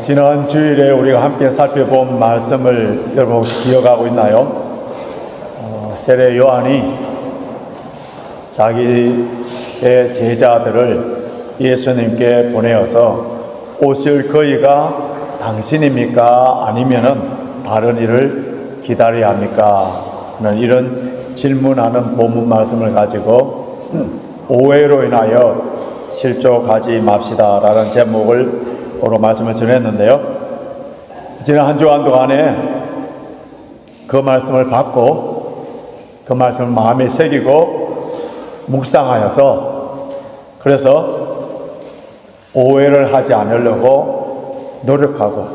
지난 주일에 우리가 함께 살펴본 말씀을 여러분 혹시 기억하고 있나요? 세례 요한이 자기의 제자들을 예수님께 보내어서 오실 그이가 당신입니까? 아니면은 다른 이를 기다려야 합니까? 이런 질문하는 본문 말씀을 가지고 오해로 인하여 실족하지 맙시다 라는 제목으로 말씀을 전했는데요. 지난 한 주간 동안에 그 말씀을 받고 그 말씀을 마음에 새기고 묵상하여서 그래서 오해를 하지 않으려고 노력하고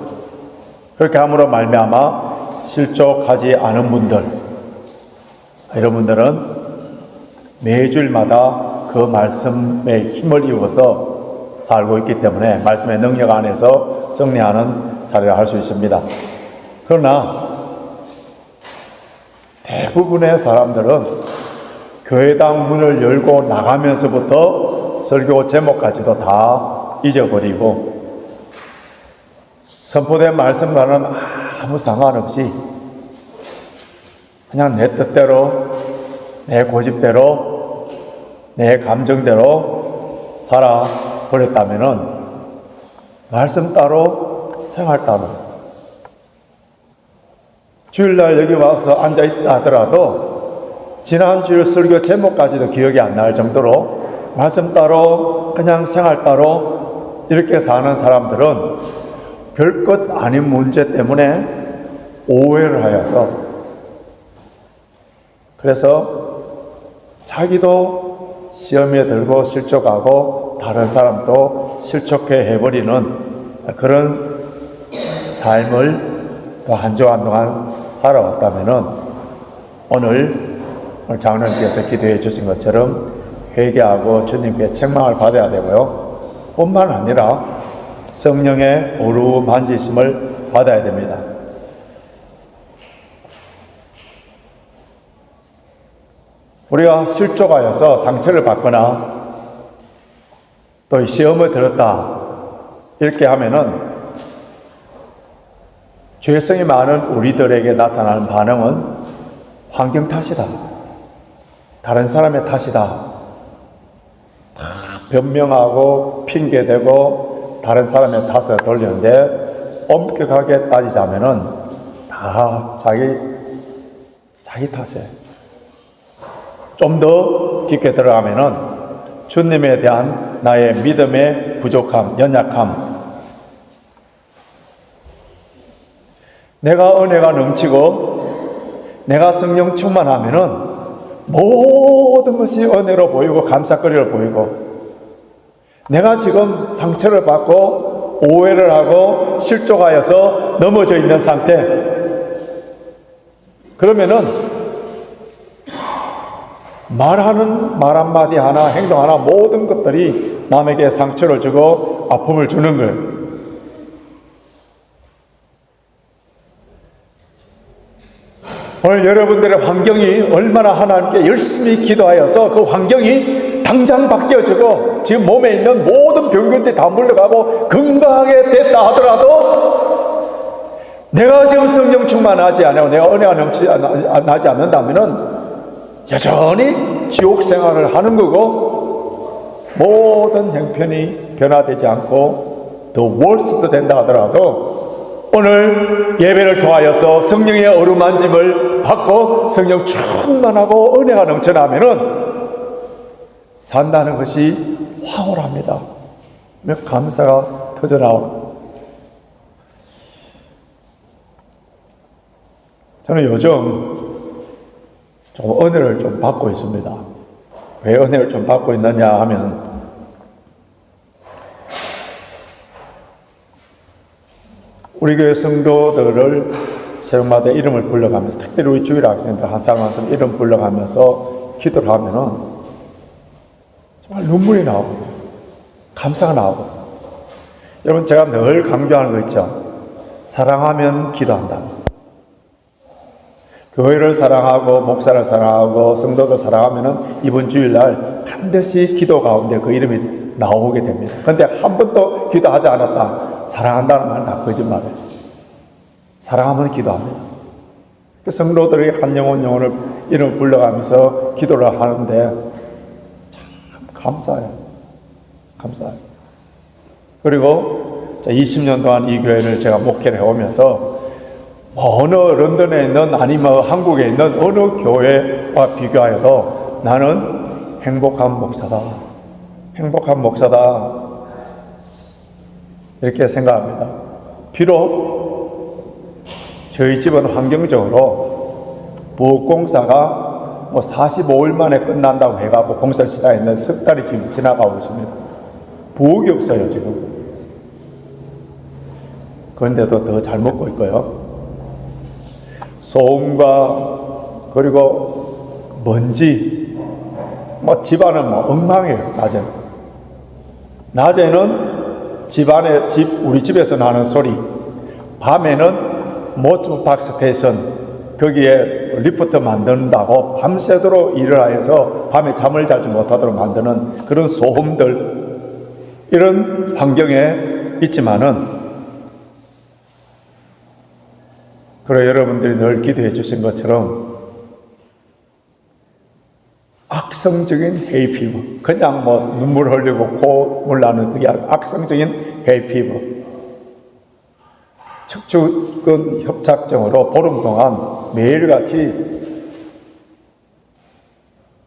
그렇게 함으로 말미암아 실족하지 않은 분들, 이런 분들은 매주일마다 그 말씀에 힘을 입어서 살고 있기 때문에 말씀의 능력 안에서 승리하는 자리를 할 수 있습니다. 그러나 대부분의 사람들은 교회당 문을 열고 나가면서부터 설교 제목까지도 다 잊어버리고 선포된 말씀과는 아무 상관없이 그냥 내 뜻대로, 내 고집대로, 내 감정대로 살아버렸다면은 말씀 따로, 생활 따로, 주일날 여기 와서 앉아있다 하더라도 지난 주일 설교 제목까지도 기억이 안 날 정도로 말씀 따로, 그냥 생활 따로 이렇게 사는 사람들은 별것 아닌 문제 때문에 오해를 하여서 그래서 자기도 시험에 들고 실족하고 다른 사람도 실족해 해버리는 그런 삶을 또 한 주간 동안 살아왔다면은 오늘 장로님께서 기도해 주신 것처럼 회개하고 주님께 책망을 받아야 되고요. 뿐만 아니라 성령의 어루만지심을 받아야 됩니다. 우리가 실족하여서 상처를 받거나 또 시험을 들었다 이렇게 하면은 죄성이 많은 우리들에게 나타나는 반응은 환경 탓이다, 다른 사람의 탓이다, 다 변명하고 핑계대고 다른 사람의 탓을 돌리는데 엄격하게 따지자면은 다 자기 탓에 좀 더 깊게 들어가면은 주님에 대한 나의 믿음의 부족함, 연약함, 내가 은혜가 넘치고 내가 성령 충만하면은 모든 것이 은혜로 보이고 감사거리로 보이고 내가 지금 상처를 받고 오해를 하고 실족하여서 넘어져 있는 상태, 그러면은 말하는 말 한마디 하나, 행동 하나, 모든 것들이 남에게 상처를 주고 아픔을 주는 거예요. 오늘 여러분들의 환경이 얼마나 하나님께 열심히 기도하여서 그 환경이 당장 바뀌어지고 지금 몸에 있는 모든 병균들이 다 물러가고 건강하게 됐다 하더라도 내가 지금 성령 충만하지 않고 내가 은혜가 나지 않는다면은 여전히 지옥 생활을 하는 거고 모든 형편이 변화되지 않고 더 월스트 된다 하더라도 오늘 예배를 통하여서 성령의 어루만짐을 받고 성령 충만하고 은혜가 넘쳐나면은 산다는 것이 황홀합니다. 감사가 터져나오고 저는 요즘 좀 은혜를 좀 받고 있습니다. 왜 은혜를 좀 받고 있느냐 하면 우리 교회 성도들을 새벽마다 이름을 불러가면서 특별히 우리 주일 학생들 한 사람 한 사람 이름 불러가면서 기도를 하면은 정말 눈물이 나오거든요. 감사가 나오거든요. 여러분 제가 늘 강조하는 거 있죠. 사랑하면 기도한다. 교회를 사랑하고 목사를 사랑하고 성도를 사랑하면은 이번 주일날 반드시 기도 가운데 그 이름이 나오게 됩니다. 그런데 한 번도 기도하지 않았다. 사랑한다는 말은 다 거짓말이에요. 사랑하면 기도합니다. 성도들이 한 영혼 영혼을 이름을 불러가면서 기도를 하는데 참 감사해요. 감사해요. 그리고 20년 동안 이 교회를 제가 목회를 해오면서 어느 런던에 있는 아니면 한국에 있는 어느 교회와 비교하여도 나는 행복한 목사다. 행복한 목사다. 이렇게 생각합니다. 비록 저희 집은 환경적으로 부엌공사가 45일 만에 끝난다고 해가지고 공사 시작했는데 석 달이 지금 지나가고 있습니다. 부엌이 없어요, 지금. 그런데도 더 잘 먹고 있고요. 소음과 그리고 먼지, 집안은 엉망이에요, 낮에는. 낮에는 우리 집에서 나는 소리, 밤에는 모츠박스 스테이션, 거기에 리프트 만든다고 밤새도록 일을 하여서 밤에 잠을 자지 못하도록 만드는 그런 소음들, 이런 환경에 있지만은, 그래 여러분들이 늘 기도해 주신 것처럼 악성적인 헤이피버, 그냥 눈물 흘리고 콧물 나는 그게 아니라 악성적인 헤이피버, 척추근 협착증으로 보름 동안 매일같이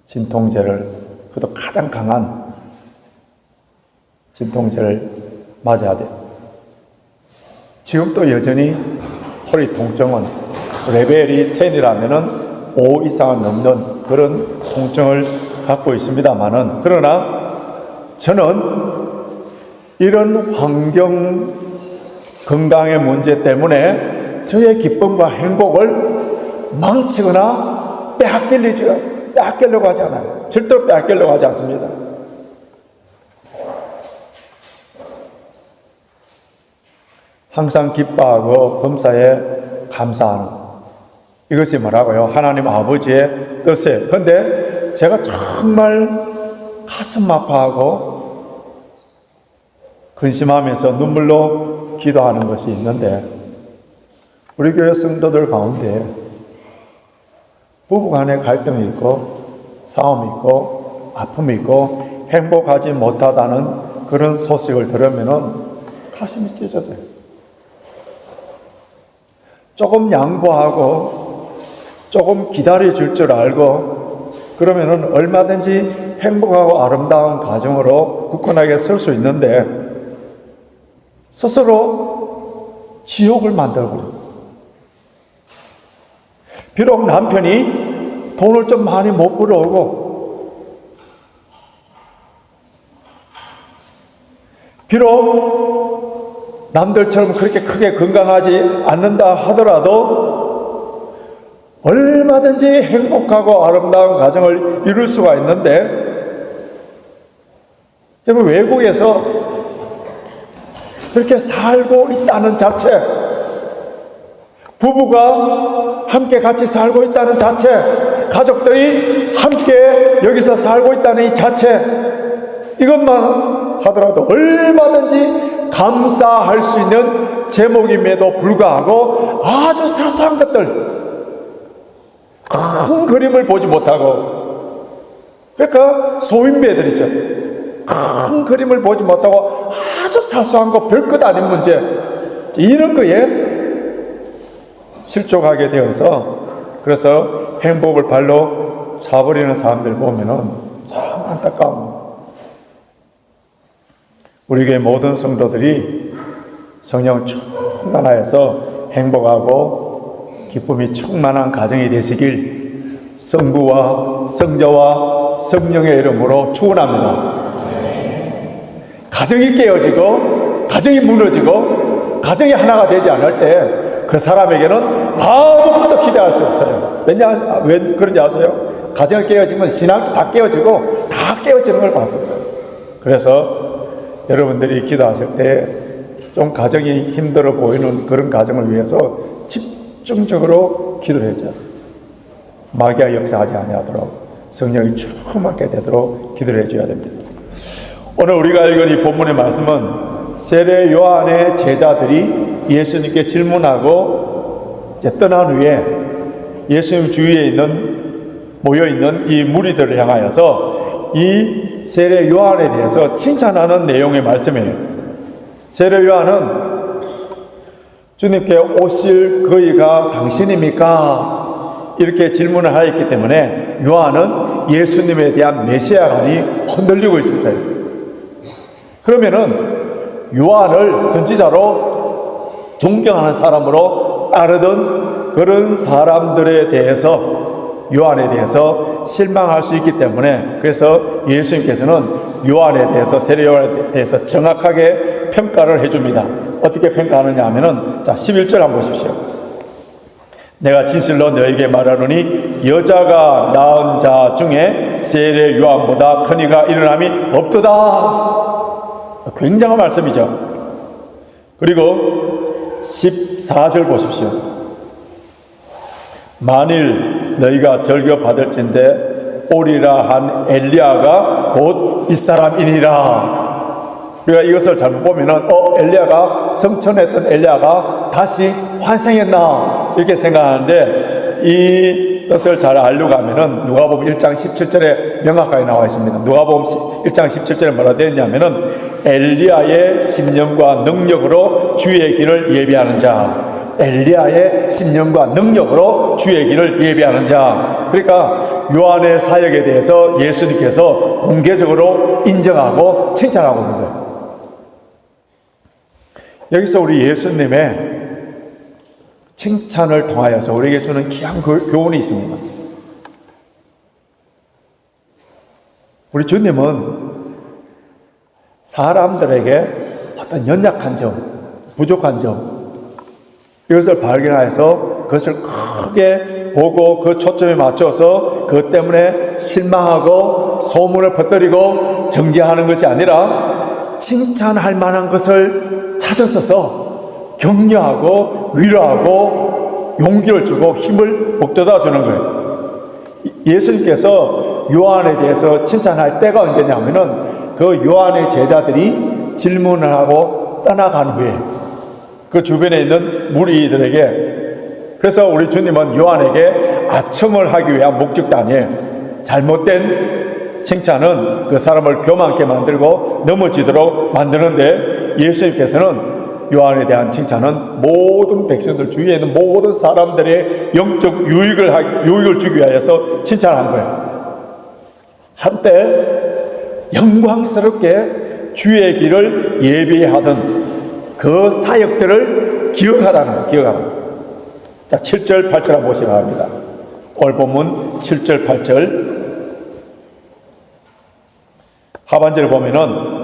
진통제를, 그것도 가장 강한 진통제를 맞아야 돼요. 지금 또 여전히 허리 통증은 레벨이 10이라면은 5 이상은 넘는 그런 통증을 갖고 있습니다만은, 그러나 저는 이런 환경 건강의 문제 때문에 저의 기쁨과 행복을 망치거나 빼앗기려고 하지 않아요. 절대로 빼앗기려고 하지 않습니다. 항상 기뻐하고 범사에 감사하는, 이것이 뭐라고요? 하나님 아버지의 뜻이에요. 그런데 제가 정말 가슴 아파하고 근심하면서 눈물로 기도하는 것이 있는데, 우리 교회 성도들 가운데 부부간에 갈등이 있고 싸움이 있고 아픔이 있고 행복하지 못하다는 그런 소식을 들으면 가슴이 찢어져요. 조금 양보하고 조금 기다려줄 줄 알고 그러면은 얼마든지 행복하고 아름다운 가정으로 굳건하게 설 수 있는데, 스스로 지옥을 만들고, 비록 남편이 돈을 좀 많이 못 벌어오고, 비록 남들처럼 그렇게 크게 건강하지 않는다 하더라도 얼마든지 행복하고 아름다운 가정을 이룰 수가 있는데, 여러분 외국에서 그렇게 살고 있다는 자체, 부부가 함께 같이 살고 있다는 자체, 가족들이 함께 여기서 살고 있다는 이 자체, 이것만 하더라도 얼마든지 감사할 수 있는 제목임에도 불구하고 아주 사소한 것들, 큰 그림을 보지 못하고, 그러니까 소인배들이죠. 큰 그림을 보지 못하고 아주 사소한 거, 별것 아닌 문제, 이런 거에 실족하게 되어서, 그래서 행복을 발로 차버리는 사람들 보면은 참 안타까운, 우리 교회 모든 성도들이 성령 충만하여서 행복하고 기쁨이 충만한 가정이 되시길 성부와 성자와 성령의 이름으로 축원합니다. 가정이 깨어지고 가정이 무너지고 가정이 하나가 되지 않을 때 그 사람에게는 아무것도 기대할 수 없어요. 왜 그런지 아세요? 가정이 깨어지면 신앙도 다 깨어지고 다 깨어지는 걸 봤었어요. 그래서 여러분들이 기도하실 때 좀 가정이 힘들어 보이는 그런 가정을 위해서 집중적으로 기도를 해줘야 돼요. 마귀가 역사하지 아니하도록 성령이 충만하게 되도록 기도를 해줘야 됩니다. 오늘 우리가 읽은 이 본문의 말씀은 세례 요한의 제자들이 예수님께 질문하고 이제 떠난 후에 예수님 주위에 모여 있는 이 무리들을 향하여서 이 세례 요한에 대해서 칭찬하는 내용의 말씀이에요. 세례 요한은 주님께 오실 그이가 당신입니까? 이렇게 질문을 하였기 때문에 요한은 예수님에 대한 메시아관이 흔들리고 있었어요. 그러면은 요한을 선지자로 존경하는 사람으로 따르던 그런 사람들에 대해서 요한에 대해서 실망할 수 있기 때문에 그래서 예수님께서는 요한에 대해서 세례 요한에 대해서 정확하게 평가를 해줍니다. 어떻게 평가하느냐 하면은 자 11절 한번 보십시오. 내가 진실로 너에게 말하노니 여자가 낳은 자 중에 세례 요한보다 큰 이가 일어남이 없도다. 굉장한 말씀이죠. 그리고 14절 보십시오. 만일 너희가 절겨 받을진대 오리라 한 엘리야가 곧 이 사람이니라. 우리가 이것을 잘못 보면은 엘리야가 성천했던 엘리야가 다시 환생했나 이렇게 생각하는데 이것을 잘 알려고 하면은 누가복음 1장 17절에 명확하게 나와 있습니다. 누가복음 1장 17절에 뭐라 되어 있냐면은 엘리야의 심령과 능력으로 주의 길을 예비하는 자. 엘리야의 심령과 능력으로 주의 길을 예비하는 자. 그러니까 요한의 사역에 대해서 예수님께서 공개적으로 인정하고 칭찬하고 있는 거예요. 여기서 우리 예수님의 칭찬을 통하여서 우리에게 주는 귀한 교훈이 있습니다. 우리 주님은 사람들에게 어떤 연약한 점, 부족한 점 이것을 발견해서 그것을 크게 보고 그 초점에 맞춰서 그것 때문에 실망하고 소문을 퍼뜨리고 정죄하는 것이 아니라 칭찬할 만한 것을 찾아서서 격려하고 위로하고 용기를 주고 힘을 북돋아 주는 거예요. 예수님께서 요한에 대해서 칭찬할 때가 언제냐면은 그 요한의 제자들이 질문을 하고 떠나간 후에 그 주변에 있는 무리들에게 그래서 우리 주님은 요한에게 아첨을 하기 위한 목적도 아니에요. 잘못된 칭찬은 그 사람을 교만하게 만들고 넘어지도록 만드는데 예수님께서는 요한에 대한 칭찬은 모든 백성들 주위에 있는 모든 사람들의 영적 유익을 주기 위해서 칭찬한 거예요. 한때 영광스럽게 주의 길을 예비하던 그 사역들을 기억하라는 거예요. 자, 7절, 8절 한번 보시기 바랍니다. 오늘 본문 7절, 8절 하반절을 보면은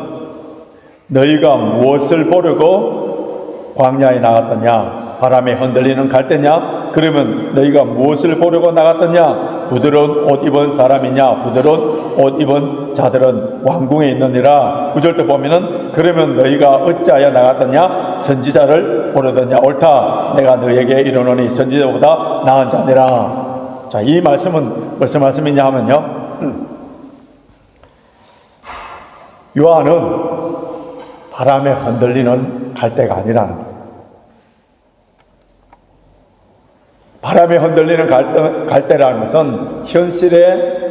너희가 무엇을 보려고 광야에 나갔더냐? 바람에 흔들리는 갈대냐? 그러면 너희가 무엇을 보려고 나갔더냐? 부드러운 옷 입은 사람이냐? 부드러운 옷 입은 자들은 왕궁에 있느니라. 9절도 보면은 그러면 너희가 어찌하여 나갔더냐? 선지자를 보려더냐? 옳다. 내가 너희에게 이르노니 선지자보다 나은 자니라. 자, 이 말씀은 무슨 말씀이냐 하면요, 요한은 바람에 흔들리는 갈대가 아니라는 거예요. 바람에 흔들리는 갈대라는 것은 현실의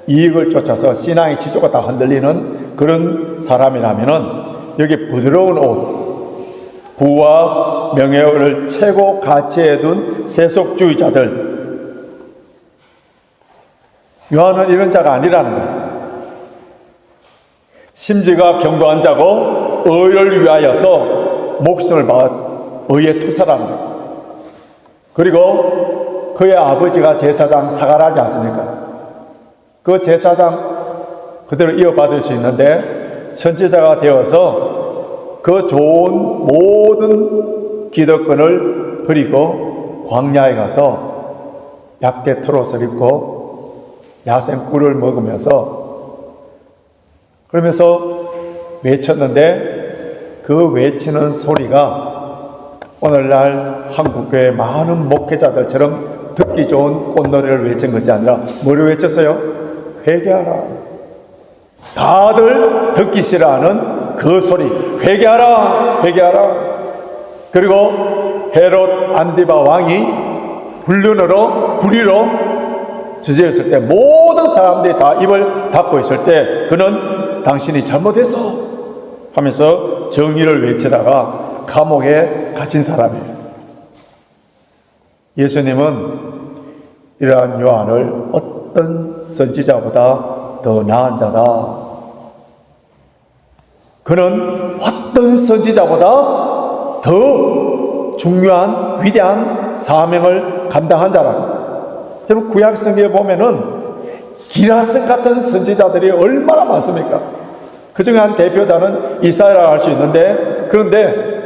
이익을 쫓아서 신앙의 지조가 다 흔들리는 그런 사람이라면은 여기 부드러운 옷, 부와 명예를 최고 가치에 둔 세속주의자들, 요한은 이런 자가 아니라는 거예요. 심지가 견고한 자고 의를 위하여서 목숨을 의에 투사라는 거예요. 그리고 그의 아버지가 제사장 사가라지 않습니까? 그 제사장 그대로 이어받을 수 있는데 선지자가 되어서 그 좋은 모든 기득권을 버리고 광야에 가서 약대 트롯을 입고 야생 꿀을 먹으면서 그러면서 외쳤는데 그 외치는 소리가 오늘날 한국교회 많은 목회자들처럼 듣기 좋은 꽃노래를 외친 것이 아니라 뭐를 외쳤어요? 회개하라. 다들 듣기 싫어하는 그 소리, 회개하라, 회개하라. 그리고 헤롯 안디바 왕이 불륜으로 불의로 주저했을 때 모든 사람들이 다 입을 닫고 있을 때 그는 당신이 잘못했어 하면서 정의를 외치다가 감옥에 갇힌 사람이에요. 예수님은 이러한 요한을 어떤 선지자보다 더 나은 자다. 그는 어떤 선지자보다 더 중요한 위대한 사명을 감당한 자라. 여러분 구약 성경에 보면은 기라성 같은 선지자들이 얼마나 많습니까? 그 중에 한 대표자는 이사야라고 할 수 있는데, 그런데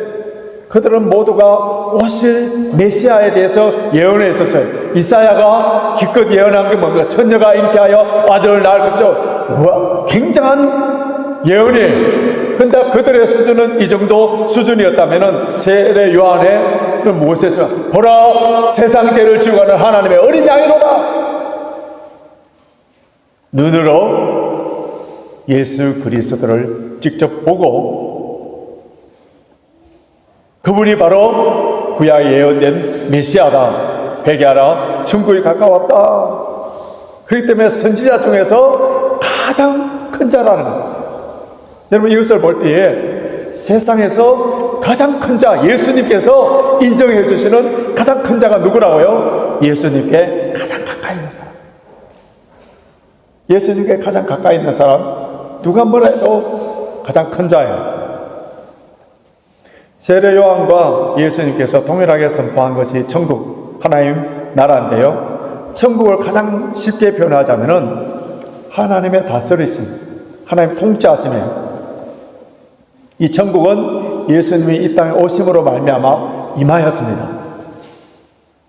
그들은 모두가 오실 메시아에 대해서 예언을 했었어요. 이사야가 기껏 예언한 게 뭡니까? 처녀가 잉태하여 아들을 낳을 것이죠. 우와, 굉장한 예언이에요. 근데 그들의 수준은 이 정도 수준이었다면은 세례 요한의 무엇에서 보라 세상 죄를 지고 가는 하나님의 어린 양이로다. 눈으로 예수 그리스도를 직접 보고 그분이 바로 구약에 예언된 메시아다. 회개하라, 천국이 가까웠다. 그렇기 때문에 선지자 중에서 가장 큰 자라는 거예요. 여러분 이것을 볼 때에 세상에서 가장 큰 자 예수님께서 인정해 주시는 가장 큰 자가 누구라고요? 예수님께 가장 가까이 있는 사람. 예수님께 가장 가까이 있는 사람, 누가 뭐라 해도 가장 큰 자예요. 세례 요한과 예수님께서 동일하게 선포한 것이 천국, 하나님 나라인데요. 천국을 가장 쉽게 표현하자면은 하나님의 다스리심, 하나님 통치하심이에요. 이 천국은 예수님이 이 땅에 오심으로 말미암아 임하였습니다.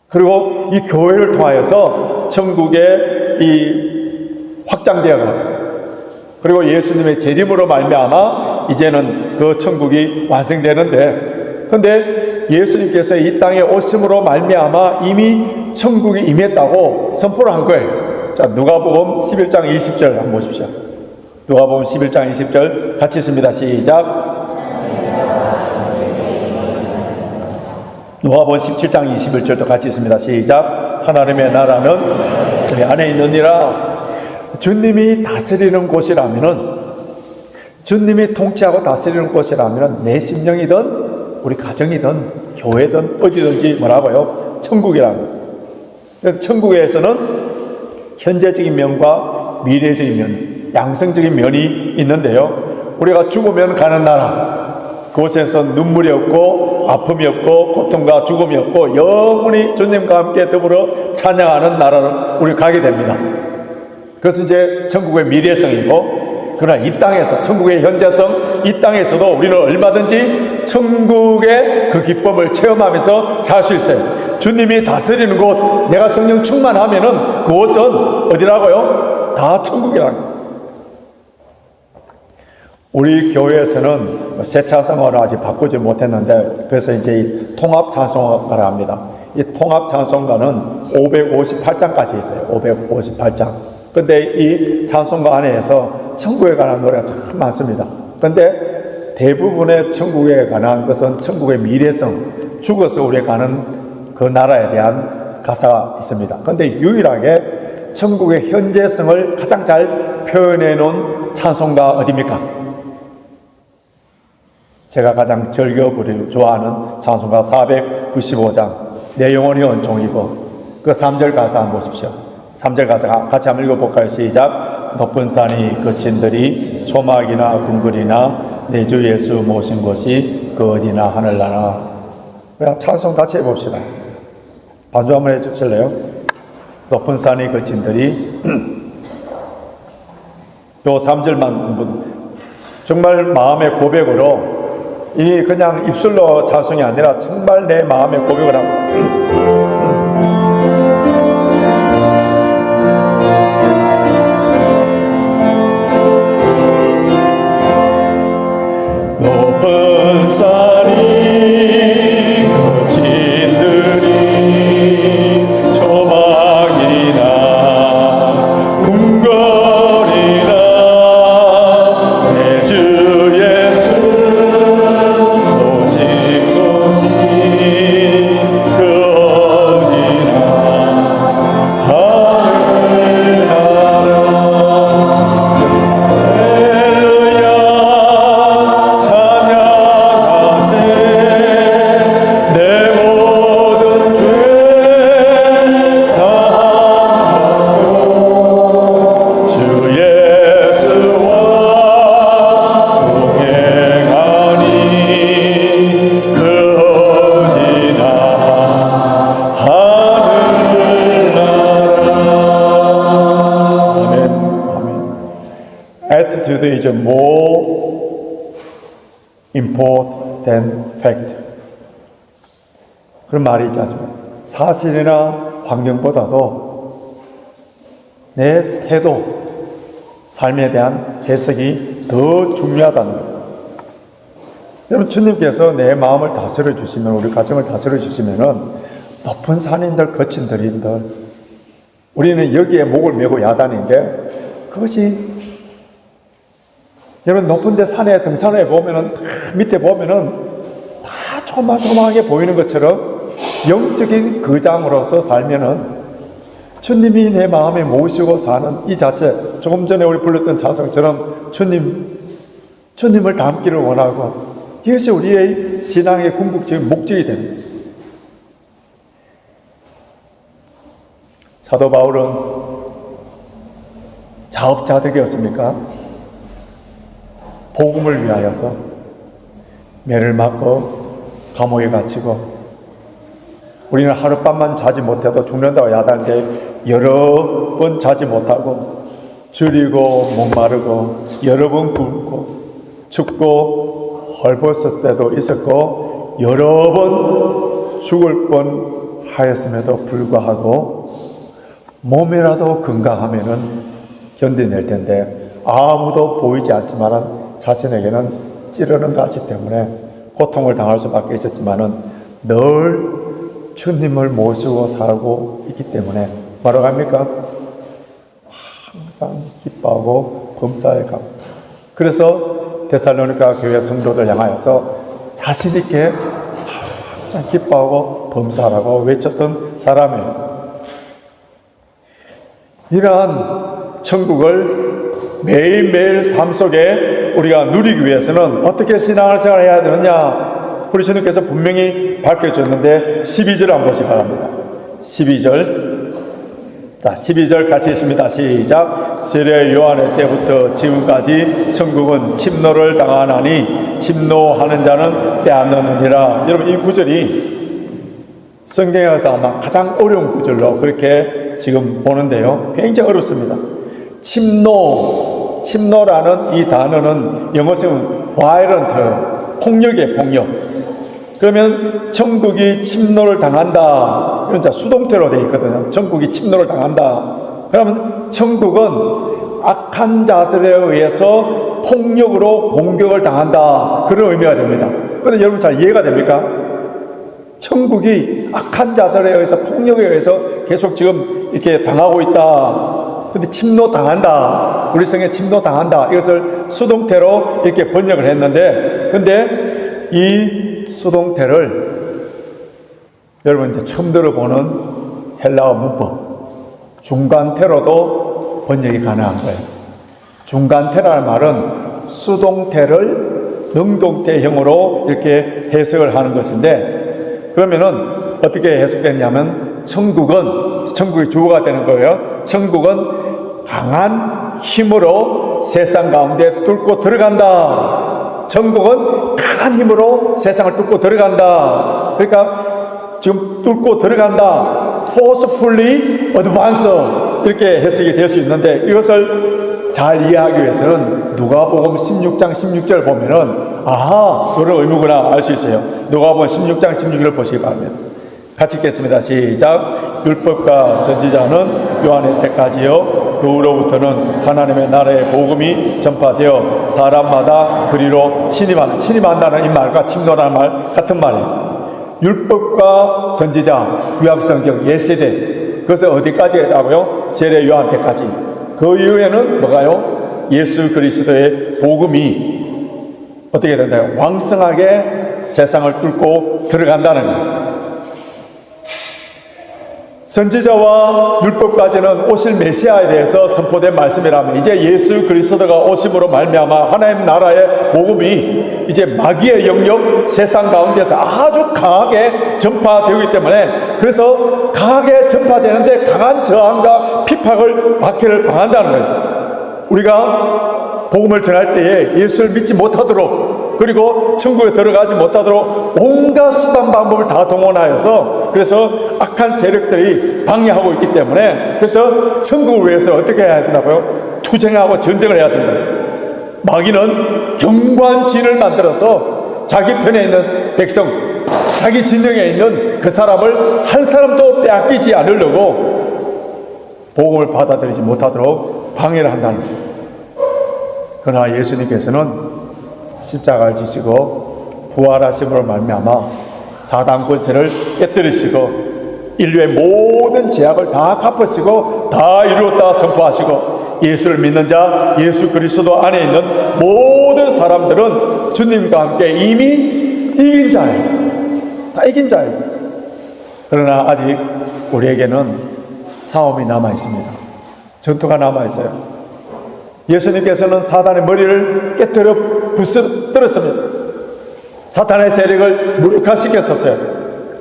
그리고 이 교회를 통하여서 천국의 이 확장되어가, 그리고 예수님의 재림으로 말미암아 이제는 그 천국이 완성되는데, 그런데 예수님께서 이 땅에 오심으로 말미암아 이미 천국이 임했다고 선포를 한 거예요. 자, 누가복음 11장 20절 한번 보십시오. 누가복음 11장 20절 같이 있습니다. 시작. 누가복음 17장 21절도 같이 있습니다. 시작. 하나님의 나라는 저희 안에 있느니라. 주님이 다스리는 곳이라면은, 주님이 통치하고 다스리는 곳이라면은 내 심령이든 우리 가정이든 교회든 어디든지 뭐라고요? 천국이라는. 그래서 천국에서는 현재적인 면과 미래적인 면, 양성적인 면이 있는데요. 우리가 죽으면 가는 나라, 그곳에서 눈물이 없고 아픔이 없고 고통과 죽음이 없고 영원히 주님과 함께 더불어 찬양하는 나라로 우리 가게 됩니다. 그것은 이제 천국의 미래성이고, 그러나 이 땅에서 천국의 현재성, 이 땅에서도 우리는 얼마든지 천국의 그 기쁨을 체험하면서 살 수 있어요. 주님이 다스리는 곳, 내가 성령 충만하면은 그곳은 어디라고요? 다 천국이라는 거예요. 우리 교회에서는 새 찬송가를 아직 바꾸지 못했는데, 그래서 이제 이 통합 찬송가를 합니다. 이 통합 찬송가는 558장까지 있어요. 558장. 근데 이 찬송가 안에서 천국에 관한 노래가 참 많습니다. 근데 대부분의 천국에 관한 것은 천국의 미래성, 죽어서 우리가 가는 그 나라에 대한 가사가 있습니다. 근데 유일하게 천국의 현재성을 가장 잘 표현해 놓은 찬송가 어디입니까? 제가 가장 즐겨 부르고 좋아하는 찬송가 495장 내 영혼이 은총이고, 그 3절 가사 한번 보십시오. 3절 가사 같이 한번 읽어볼까요? 시작. 높은 산이 그친들이 초막이나 궁궐이나 내 주 예수 모신 곳이 그 어디나 하늘나라. 그냥 찬송 같이 해봅시다. 반주 한번 해주실래요? 높은 산이 그친들이 요 3절만 정말 마음의 고백으로, 이 그냥 입술로 찬송이 아니라 정말 내 마음의 고백을 하고, 높은 산이 거친들이 초막이나 궁궐이나 내 주 예수 method is more important than fact. 그런 말이 있지 않습니까? 사실이나 환경보다도 내 태도, 삶에 대한 해석이 더 중요하다는 거예요. 여러분, 주님께서 내 마음을 다스려 주시면, 우리 가정을 다스려 주시면은 높은 산인들, 거친 들인들, 우리는 여기에 목을 메고 야단인데, 그것이 여러분 높은 데 산에 등산해 보면은 밑에 보면은 다 조마조마하게 보이는 것처럼 영적인 거장으로서 살면은 주님이 내 마음에 모시고 사는 이 자체, 조금 전에 우리 불렀던 자성처럼 주님을 닮기를 원하고, 이것이 우리의 신앙의 궁극적인 목적이 됩니다. 사도 바울은 자업자득이었습니까? 복음을 위하여서 매를 맞고 감옥에 갇히고, 우리는 하룻밤만 자지 못해도 죽는다고 야단하는데 여러 번 자지 못하고 줄이고 목마르고 여러 번 굶고 춥고 헐벗을 때도 있었고 여러 번 죽을 뻔 하였음에도 불구하고 몸이라도 건강하면은 견뎌낼 텐데 아무도 보이지 않지만은 자신에게는 찌르는 가시 때문에 고통을 당할 수밖에 있었지만은 늘 주님을 모시고 살고 있기 때문에 뭐라고 합니까? 항상 기뻐하고 범사에 감사합니다. 그래서 데살로니가 교회 성도들 향하여서 자신 있게 항상 기뻐하고 범사라고 외쳤던 사람이에요. 이러한 천국을 매일매일 삶 속에 우리가 누리기 위해서는 어떻게 신앙을 생활해야 되느냐? 우리 주님께서 분명히 밝혀줬는데 12절 한번 보시기 바랍니다. 12절. 자, 12절 같이 있습니다. 시작. 세례 요한의 때부터 지금까지 천국은 침노를 당하나니 침노하는 자는 빼앗느니라. 여러분, 이 구절이 성경에서 아마 가장 어려운 구절로 그렇게 지금 보는데요. 굉장히 어렵습니다. 침노라는 이 단어는 영어 쓰면 violent, 폭력의 폭력. 그러면 천국이 침노를 당한다. 이런 자 수동태로 되어 있거든요. 천국이 침노를 당한다. 그러면 천국은 악한 자들에 의해서 폭력으로 공격을 당한다. 그런 의미가 됩니다. 그런데 여러분 잘 이해가 됩니까? 천국이 악한 자들에 의해서 폭력에 의해서 계속 지금 이렇게 당하고 있다. 근데 침노 당한다. 우리 성에 침노 당한다. 이것을 수동태로 이렇게 번역을 했는데, 근데 이 수동태를 여러분 이제 처음 들어보는 헬라어 문법, 중간태로도 번역이 가능한 거예요. 중간태라는 말은 수동태를 능동태형으로 이렇게 해석을 하는 것인데, 그러면은 어떻게 해석했냐면 천국이 주어가 되는 거예요. 천국은 강한 힘으로 세상 가운데 뚫고 들어간다. 천국은 강한 힘으로 세상을 뚫고 들어간다. 그러니까 지금 뚫고 들어간다. forcefully advance. 이렇게 해석이 될 수 있는데, 이것을 잘 이해하기 위해서는 누가복음 16장 16절 보면은 이런 의미구나 알 수 있어요. 누가복음 16장 16절을 보시기 바랍니다. 같이 읽겠습니다. 시작. 율법과 선지자는 요한의 때까지요, 그 후로부터는 하나님의 나라의 복음이 전파되어 사람마다 그리로 침입한다는 이 말과 침노라는 말 같은 말이에요. 율법과 선지자, 구약성경 옛세대, 그것을 어디까지 했다고요? 세례 요한 때까지. 그 이후에는 뭐가요? 예수 그리스도의 복음이 어떻게 된다요? 왕성하게 세상을 뚫고 들어간다는 거예요. 선지자와 율법까지는 오실 메시아에 대해서 선포된 말씀이라면, 이제 예수 그리스도가 오심으로 말미암아 하나님 나라의 복음이 이제 마귀의 영역 세상 가운데서 아주 강하게 전파되기 때문에, 그래서 강하게 전파되는데 강한 저항과 핍박을 받기를 방한다는 거예요. 우리가 복음을 전할 때에 예수를 믿지 못하도록, 그리고 천국에 들어가지 못하도록 온갖 수단 방법을 다 동원하여서, 그래서 악한 세력들이 방해하고 있기 때문에, 그래서 천국을 위해서 어떻게 해야 된다고요? 투쟁하고 전쟁을 해야 된다. 마귀는 견고한 진을 만들어서 자기 편에 있는 백성, 자기 진영에 있는 그 사람을 한 사람도 빼앗기지 않으려고 복음을 받아들이지 못하도록 방해를 한다는 거예요. 그러나 예수님께서는 십자가를 지시고 부활하심으로 말미암아 사단 권세를 깨뜨리시고 인류의 모든 죄악을 다 갚으시고 다 이루었다 선포하시고 예수를 믿는 자, 예수 그리스도 안에 있는 모든 사람들은 주님과 함께 이미 이긴 자예요. 다 이긴 자예요. 그러나 아직 우리에게는 싸움이 남아 있습니다. 전투가 남아 있어요. 예수님께서는 사단의 머리를 깨뜨려 부서뜨렸습니다. 사탄의 세력을 무력화시켰었어요.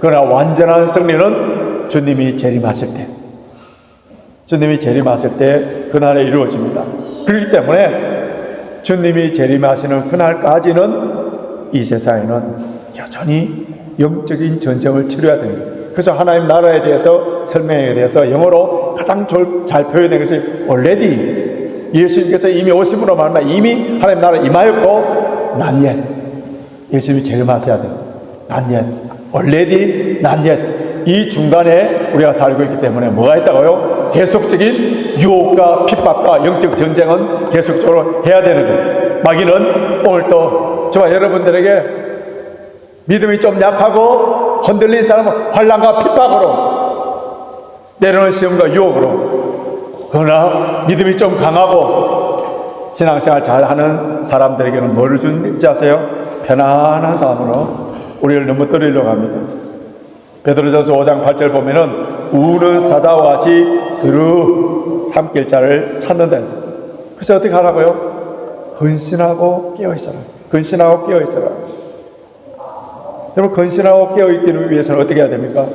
그러나 완전한 승리는 주님이 재림하실 때, 주님이 재림하실 때 그날에 이루어집니다. 그렇기 때문에 주님이 재림하시는 그날까지는 이 세상에는 여전히 영적인 전쟁을 치러야 됩니다. 그래서 하나님 나라에 대해서 설명에 대해서 영어로 가장 잘 표현된 것이 already, 예수님께서 이미 오심으로 말하면 이미 하나님 나라에 임하였고 not yet, 예수님이 재림하셔야 돼요. not yet, already, not yet. 이 중간에 우리가 살고 있기 때문에 뭐가 있다고요? 계속적인 유혹과 핍박과 영적 전쟁은 계속적으로 해야 되는 거예요. 마귀는 오늘 또 저와 여러분들에게 믿음이 좀 약하고 흔들린 사람은 환난과 핍박으로, 때로는 시험과 유혹으로, 그러나 믿음이 좀 강하고 신앙생활 잘하는 사람들에게는 뭐를 주는지 아세요? 편안한 삶으로 우리를 넘어뜨리려고 합니다. 베드로전서 5장 8절 보면은 우는 사자와 같이 두루 삼킬 자를 찾는다 했어요. 그래서 어떻게 하라고요? 근신하고 깨어있어라. 근신하고 깨어있어라. 여러분, 근신하고 깨어있기를 위해서는 어떻게 해야 됩니까?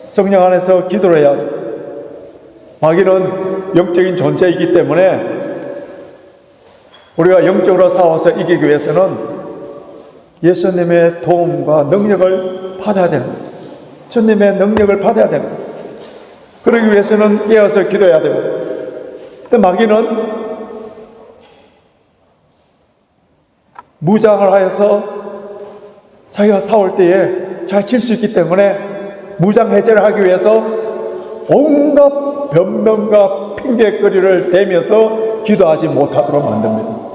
성령 안에서 기도를 해야죠. 마귀는 영적인 존재이기 때문에 우리가 영적으로 싸워서 이기기 위해서는 예수님의 도움과 능력을 받아야 됩니다. 주님의 능력을 받아야 됩니다. 그러기 위해서는 깨어서 기도해야 됩니다. 근데 마귀는 무장을 하여서 자기가 싸울 때에 자기가 질 수 있기 때문에 무장 해제를 하기 위해서 온갖 변명과 핑계거리를 대면서 기도하지 못하도록 만듭니다.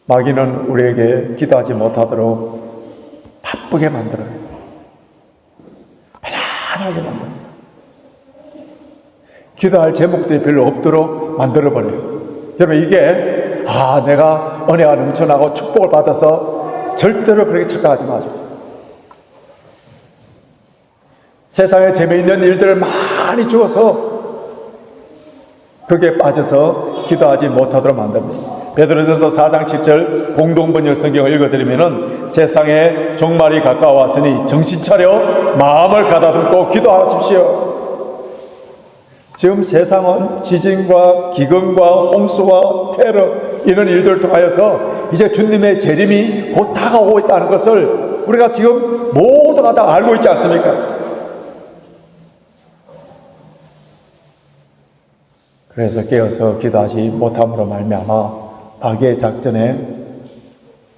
마귀는 우리에게 기도하지 못하도록 바쁘게 만들어요. 편안하게 만듭니다. 기도할 제목들이 별로 없도록 만들어버려요. 여러분, 이게 내가 은혜가 넘쳐나고 축복을 받아서 절대로 그렇게 착각하지 마죠. 세상에 재미있는 일들을 많이 주어서 거기에 빠져서 기도하지 못하도록 만듭니다. 베드로전서 4장 7절 공동번역 성경을 읽어드리면은 세상에 종말이 가까워왔으니 정신 차려 마음을 가다듬고 기도하십시오. 지금 세상은 지진과 기근과 홍수와 테러 이런 일들을 통하여서 이제 주님의 재림이 곧 다가오고 있다는 것을 우리가 지금 모두가 다 알고 있지 않습니까? 그래서 깨어서 기도하지 못함으로 말미암아 마귀의 작전에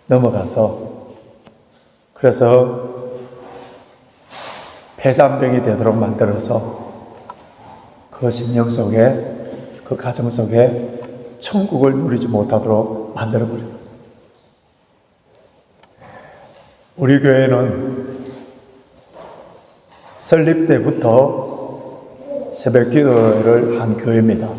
넘어가서 그래서 폐잔병이 되도록 만들어서 그 심령 속에, 그 가정 속에 천국을 누리지 못하도록 만들어버려요. 우리 교회는 설립 때부터 새벽 기도를 한 교회입니다.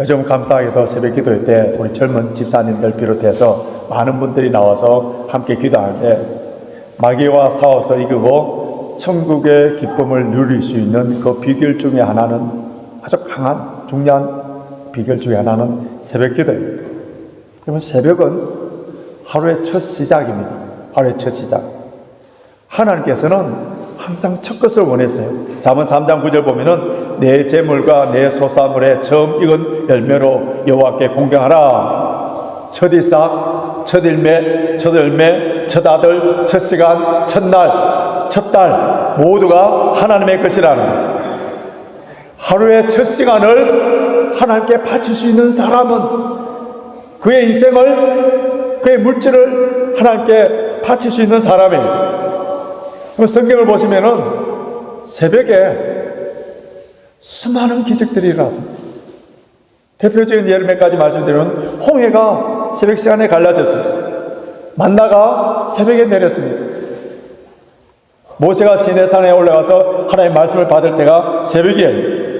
요즘 감사하게도 새벽 기도회 때 우리 젊은 집사님들 비롯해서 많은 분들이 나와서 함께 기도하는데 마귀와 싸워서 이기고 천국의 기쁨을 누릴 수 있는 그 비결 중에 하나는, 아주 강한 중요한 비결 중에 하나는 새벽 기도입니다. 여러분, 새벽은 하루의 첫 시작입니다. 하루의 첫 시작. 하나님께서는 항상 첫 것을 원했어요. 잠언 3장 9절 보면은 내 재물과 내 소사물의 처음 익은 열매로 여호와께 공경하라. 첫 이삭, 첫 일매, 첫 열매, 첫 아들, 첫 시간, 첫날, 첫 달 모두가 하나님의 것이라는 거예요. 하루의 첫 시간을 하나님께 바칠 수 있는 사람은 그의 인생을, 그의 물질을 하나님께 바칠 수 있는 사람이에요. 성경을 보시면은 새벽에 수많은 기적들이 일어났습니다. 대표적인 예를 몇 가지 말씀드리면 홍해가 새벽 시간에 갈라졌습니다. 만나가 새벽에 내렸습니다. 모세가 시내산에 올라가서 하나님의 말씀을 받을 때가 새벽이에요.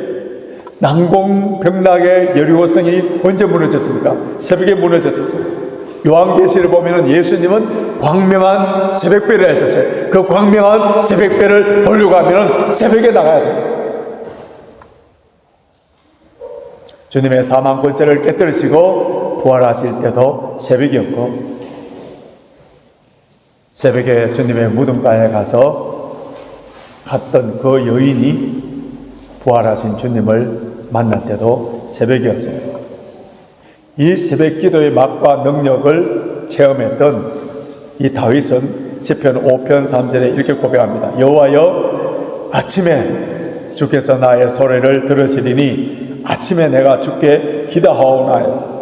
난공병락의 여리고성이 언제 무너졌습니까? 새벽에 무너졌었어요. 요한계시를 보면 예수님은 광명한 새벽배를 했었어요. 그 광명한 새벽배를 보려고 하면 새벽에 나가야 돼요. 주님의 사망 권세를 깨뜨리시고 부활하실 때도 새벽이었고, 새벽에 주님의 무덤가에 갔던 그 여인이 부활하신 주님을 만날 때도 새벽이었어요. 이 새벽 기도의 맛과 능력을 체험했던 이 다윗은 시편 5편 3절에 이렇게 고백합니다. 여호와여, 아침에 주께서 나의 소리를 들으시리니 아침에 내가 주께 기도하오나이다.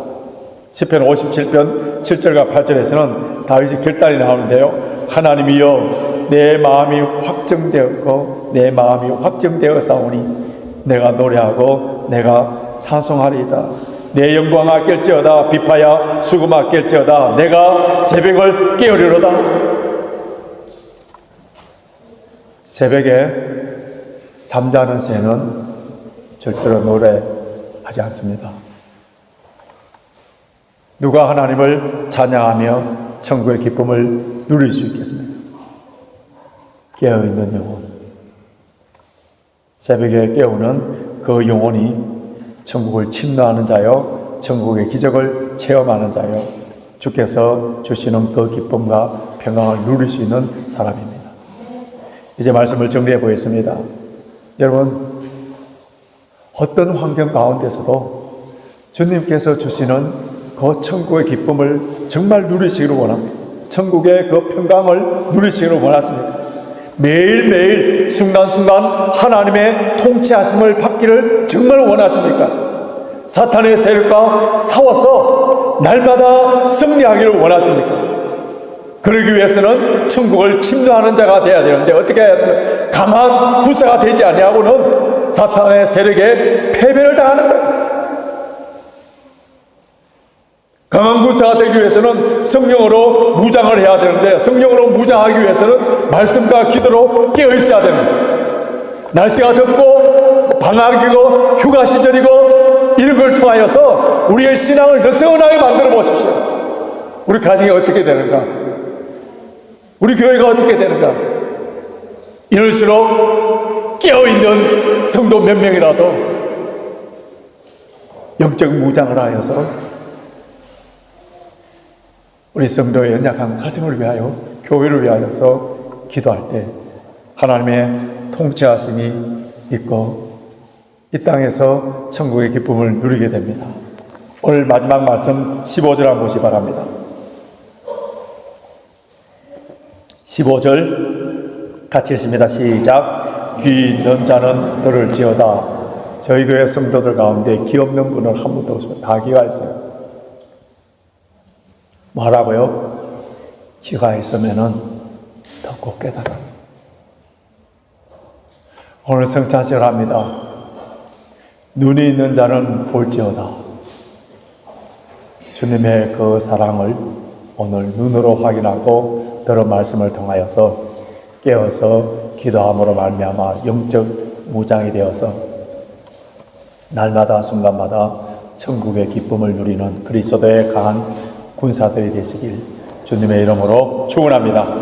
시편 57편 7절과 8절에서는 다윗이 결단이 나오는데요. 하나님이여, 내 마음이 확정되었고 내 마음이 확정되었사오니 내가 노래하고 내가 찬송하리이다. 내 영광 아낄지어다. 비파야 수금 아낄지어다. 내가 새벽을 깨우리로다. 새벽에 잠자는 새는 절대로 노래하지 않습니다. 누가 하나님을 찬양하며 천국의 기쁨을 누릴 수 있겠습니까? 깨어있는 영혼, 새벽에 깨우는 그 영혼이 천국을 침노하는 자요, 천국의 기적을 체험하는 자요, 주께서 주시는 그 기쁨과 평강을 누릴 수 있는 사람입니다. 이제 말씀을 정리해 보겠습니다. 여러분, 어떤 환경 가운데서도 주님께서 주시는 그 천국의 기쁨을 정말 누리시기를 원합니다. 천국의 그 평강을 누리시기를 원하십니다. 매일매일 순간순간 하나님의 통치하심을 받기를 정말 원하십니까? 사탄의 세력과 싸워서 날마다 승리하기를 원하십니까? 그러기 위해서는 천국을 침노하는 자가 되어야 되는데 어떻게 해야 되나? 강한 구사가 되지 아니하고는 사탄의 세력에 패배를 당하는 거예요. 강한 군사가 되기 위해서는 성령으로 무장을 해야 되는데, 성령으로 무장하기 위해서는 말씀과 기도로 깨어 있어야 됩니다. 날씨가 덥고 방학이고 휴가 시절이고 이런 걸 통하여서 우리의 신앙을 느슨하게 만들어 보십시오. 우리 가정이 어떻게 되는가? 우리 교회가 어떻게 되는가? 이럴수록 깨어있는 성도 몇 명이라도 영적 무장을 하여서 우리 성도의 연약한 가정을 위하여, 교회를 위하여서 기도할 때 하나님의 통치하심이 있고 이 땅에서 천국의 기쁨을 누리게 됩니다. 오늘 마지막 말씀 15절 한번 보시 바랍니다. 15절 같이 읽습니다. 시작. 귀 있는 자는 들을지어다. 저희 교회 성도들 가운데 귀 없는 분은 한 분도 없습니다. 다 귀가 있어요. 뭐라고요? 귀가 있으면은 더 꼭 깨달아. 오늘 성찬식을 합니다. 눈이 있는 자는 볼지어다. 주님의 그 사랑을 오늘 눈으로 확인하고 들은 말씀을 통하여서 깨어서 기도함으로 말미암아 영적 무장이 되어서 날마다 순간마다 천국의 기쁨을 누리는 그리스도의 강한 군사들이 되시길 주님의 이름으로 축원합니다.